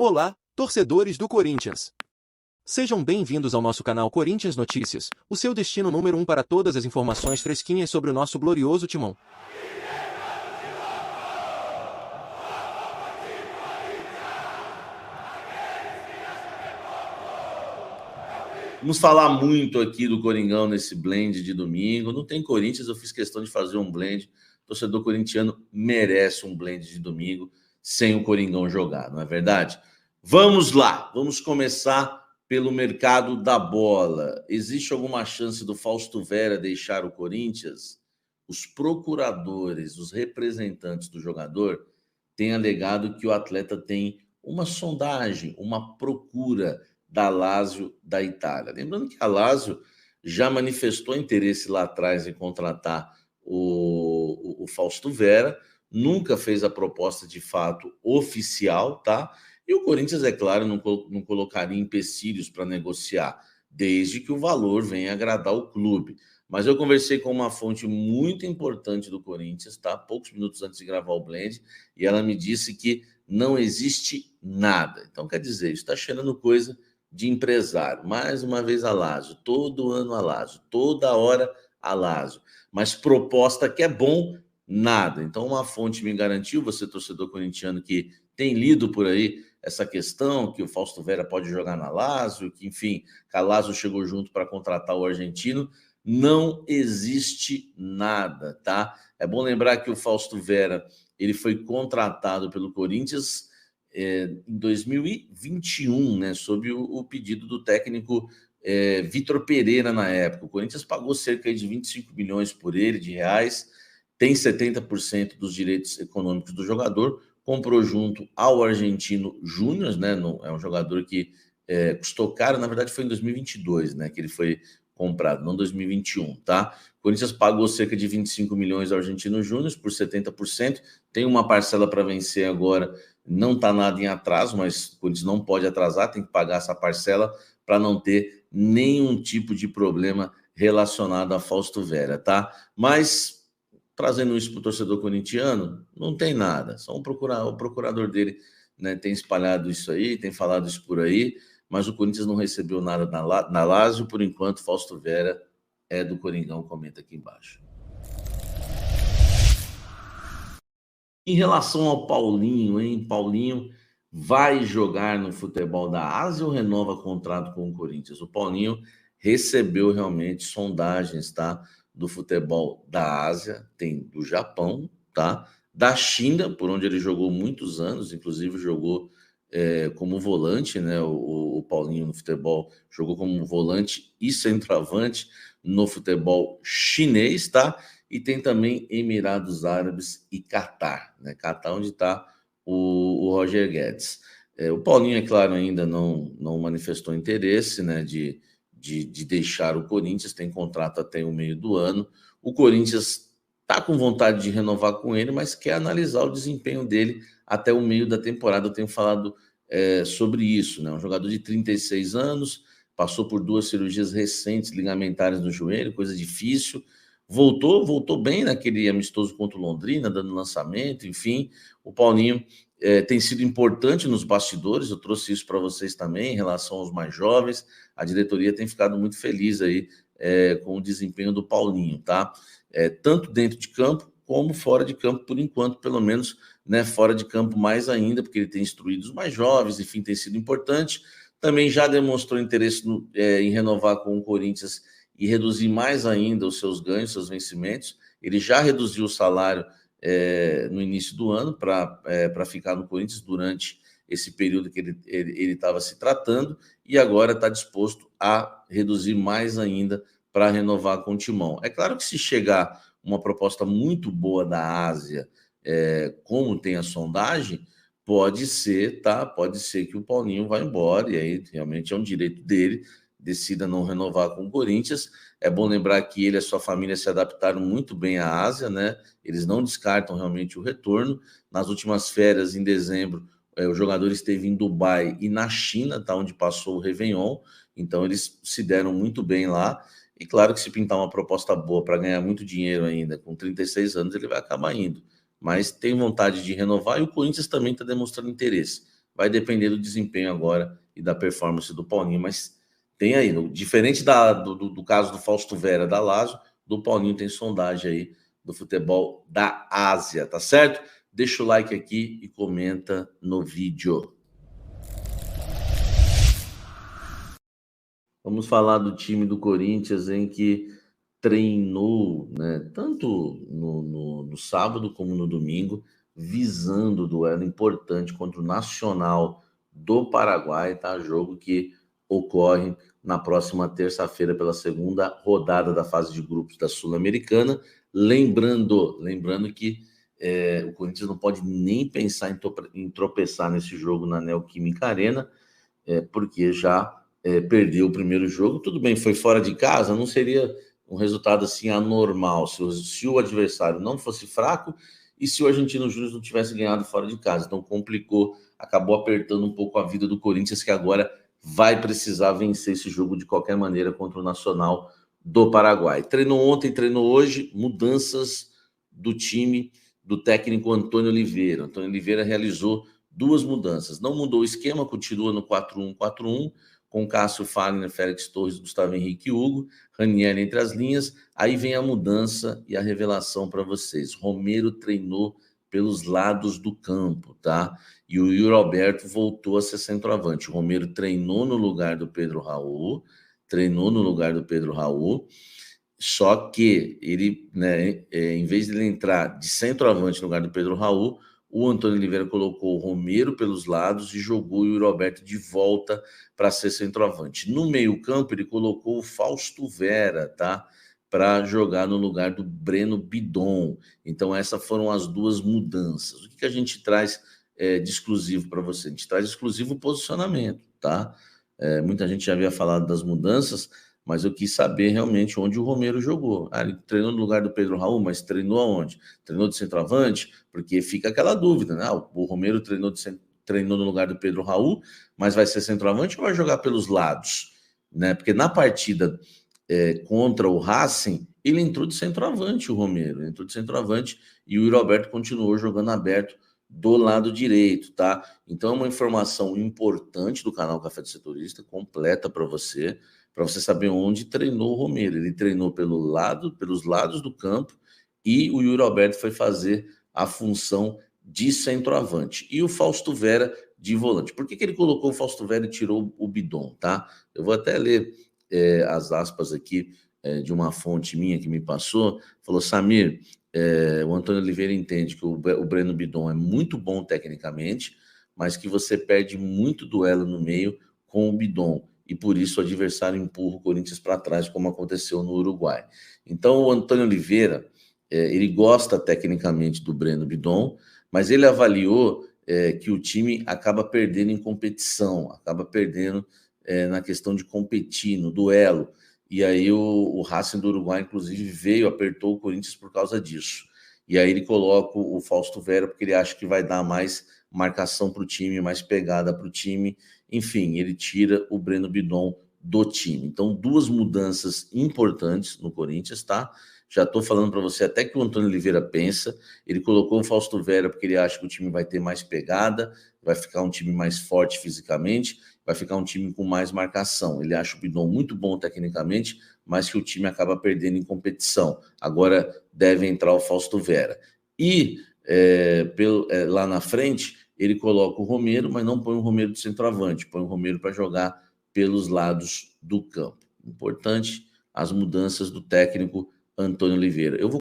Olá, torcedores do Corinthians! Sejam bem-vindos ao nosso canal Corinthians Notícias, o seu destino número 1 para todas as informações fresquinhas sobre o nosso glorioso timão. Vamos falar muito aqui do Coringão nesse blend de domingo. Não tem Corinthians, eu fiz questão de fazer um blend. O torcedor corintiano merece um blend de domingo sem o Coringão jogar, não é verdade? Vamos lá, vamos começar pelo mercado da bola. Existe alguma chance do Fausto Vera deixar o Corinthians? Os procuradores, os representantes do jogador têm alegado que o atleta tem uma sondagem, uma procura da Lazio da Itália. Lembrando que a Lazio já manifestou interesse lá atrás em contratar o Fausto Vera, nunca fez a proposta de fato oficial, tá? E o Corinthians, é claro, não colocaria empecilhos para negociar, desde que o valor venha agradar o clube. Mas eu conversei com uma fonte muito importante do Corinthians, tá? Poucos minutos antes de gravar o blend, e ela me disse que não existe nada. Então, quer dizer, isso está cheirando coisa de empresário. Mais uma vez a Lazio, todo ano a Lazio, toda hora a Lazio. Mas proposta que é bom, nada. Então uma fonte me garantiu, você torcedor corintiano que tem lido por aí essa questão, que o Fausto Vera pode jogar na Lazio, que enfim, que a Lazio chegou junto para contratar o argentino, não existe nada, tá? É bom lembrar que o Fausto Vera, ele foi contratado pelo Corinthians em 2021, né, sob o pedido do técnico Vitor Pereira na época. O Corinthians pagou cerca de 25 milhões por ele, de reais, tem 70% dos direitos econômicos do jogador, comprou junto ao argentino Júnior, né, é um jogador que custou caro, na verdade foi em 2022, né, que ele foi comprado, não 2021, tá? O Corinthians pagou cerca de 25 milhões ao argentino Júnior por 70%, tem uma parcela para vencer agora. Não está nada em atraso, mas o Corinthians não pode atrasar, tem que pagar essa parcela para não ter nenhum tipo de problema relacionado a Fausto Vera, tá? Mas, trazendo isso para o torcedor corintiano, não tem nada. Só o procurador dele, né, tem espalhado isso aí, tem falado isso por aí, mas o Corinthians não recebeu nada na Lazio, por enquanto, Fausto Vera é do Coringão, comenta aqui embaixo. Em relação ao Paulinho, hein? Paulinho vai jogar no futebol da Ásia ou renova contrato com o Corinthians? O Paulinho recebeu realmente sondagens, tá? Do futebol da Ásia, tem do Japão, tá? Da China, por onde ele jogou muitos anos, inclusive jogou como volante, né? O Paulinho no futebol jogou como volante e centroavante no futebol chinês, tá? E tem também Emirados Árabes e Catar, né? Catar, onde está o Roger Guedes. O Paulinho, é claro, ainda não manifestou interesse, né, de deixar o Corinthians, tem contrato até o meio do ano. O Corinthians está com vontade de renovar com ele, mas quer analisar o desempenho dele até o meio da temporada. Eu tenho falado sobre isso, né? Um jogador de 36 anos, passou por 2 cirurgias recentes ligamentares no joelho, coisa difícil. Voltou bem naquele amistoso contra o Londrina, dando lançamento, enfim. O Paulinho tem sido importante nos bastidores, eu trouxe isso para vocês também, em relação aos mais jovens. A diretoria tem ficado muito feliz aí com o desempenho do Paulinho, tá? Tanto dentro de campo como fora de campo, por enquanto, pelo menos, né, fora de campo mais ainda, porque ele tem instruído os mais jovens, enfim, tem sido importante. Também já demonstrou interesse em renovar com o Corinthians e reduzir mais ainda os seus ganhos, seus vencimentos. Ele já reduziu o salário no início do ano para ficar no Corinthians durante esse período que ele estava se tratando, e agora está disposto a reduzir mais ainda para renovar com o Timão. É claro que se chegar uma proposta muito boa da Ásia, como tem a sondagem, pode ser, tá? Pode ser que o Paulinho vá embora, e aí realmente é um direito dele, decida não renovar com o Corinthians. É bom lembrar que ele e a sua família se adaptaram muito bem à Ásia, né? Eles não descartam realmente o retorno. Nas últimas férias, em dezembro, o jogador esteve em Dubai e na China, tá? Onde passou o Réveillon. Então, eles se deram muito bem lá. E claro que se pintar uma proposta boa para ganhar muito dinheiro ainda, com 36 anos, ele vai acabar indo. Mas tem vontade de renovar, e o Corinthians também está demonstrando interesse. vai depender do desempenho agora e da performance do Paulinho, mas tem aí, diferente do caso do Fausto Vera da Lazio, do Paulinho tem sondagem aí do futebol da Ásia, tá certo? Deixa o like aqui e comenta no vídeo. Vamos falar do time do Corinthians em que treinou, né, tanto no sábado como no domingo, visando o duelo importante contra o Nacional do Paraguai, tá? Jogo que ocorre na próxima terça-feira pela segunda rodada da fase de grupos da Sul-Americana. Lembrando que o Corinthians não pode nem pensar em tropeçar nesse jogo na Neoquímica Arena, porque já perdeu o primeiro jogo. Tudo bem, foi fora de casa, não seria um resultado assim anormal se o adversário não fosse fraco e se o Argentino Júnior não tivesse ganhado fora de casa. Então complicou, acabou apertando um pouco a vida do Corinthians, que agora vai precisar vencer esse jogo de qualquer maneira contra o Nacional do Paraguai. Treinou ontem, treinou hoje, mudanças do time do técnico Antônio Oliveira. Antônio Oliveira realizou 2 mudanças. Não mudou o esquema, continua no 4-1-4-1, com Cássio, Fagner, Félix Torres, Gustavo Henrique e Hugo, Ranieri entre as linhas. Aí vem a mudança e a revelação para vocês. Romero treinou pelos lados do campo, tá? E o Yuri Alberto voltou a ser centroavante. O Romero treinou no lugar do Pedro Raul, só que ele, né, em vez de ele entrar de centroavante no lugar do Pedro Raul, o Antônio Oliveira colocou o Romero pelos lados e jogou o Yuri Alberto de volta para ser centroavante. No meio-campo, ele colocou o Fausto Vera, tá? Para jogar no lugar do Breno Bidon. Então, essas foram as 2 mudanças. O que a gente traz de exclusivo para você? A gente traz exclusivo posicionamento, tá? Muita gente já havia falado das mudanças, mas eu quis saber realmente onde o Romero jogou. Ele treinou no lugar do Pedro Raul, mas treinou aonde? Treinou de centroavante? Porque fica aquela dúvida, né? O Romero treinou no lugar do Pedro Raul, mas vai ser centroavante ou vai jogar pelos lados? Né? Porque na partida contra o Racing, ele entrou de centroavante, o Romero. Entrou de centroavante e o Yuri Alberto continuou jogando aberto do lado direito, tá? Então é uma informação importante do canal Café do Setorista, completa para você saber onde treinou o Romero. Ele treinou pelos lados do campo e o Yuri Alberto foi fazer a função de centroavante. E o Fausto Vera de volante. Por que ele colocou o Fausto Vera e tirou o Bidon, tá? Eu vou até ler as aspas aqui de uma fonte minha que me passou. Falou: Samir, o Antônio Oliveira entende que o Breno Bidon é muito bom tecnicamente, mas que você perde muito duelo no meio com o Bidon, e por isso o adversário empurra o Corinthians para trás, como aconteceu no Uruguai. Então o Antônio Oliveira, ele gosta tecnicamente do Breno Bidon, mas ele avaliou que o time acaba perdendo em competição, acaba perdendo na questão de competir, no duelo. E aí o Racing do Uruguai, inclusive, apertou o Corinthians por causa disso. E aí ele coloca o Fausto Vera, porque ele acha que vai dar mais marcação para o time, mais pegada para o time. Enfim, ele tira o Breno Bidon do time. Então, 2 mudanças importantes no Corinthians, tá? Já estou falando para você até que o Antônio Oliveira pensa. Ele colocou o Fausto Vera porque ele acha que o time vai ter mais pegada, vai ficar um time mais forte fisicamente, vai ficar um time com mais marcação. Ele acha o Bidon muito bom tecnicamente, mas que o time acaba perdendo em competição. Agora deve entrar o Fausto Vera. E lá na frente, ele coloca o Romero, mas não põe o Romero de centroavante, põe o Romero para jogar pelos lados do campo. Importante as mudanças do técnico Antônio Oliveira. Eu vou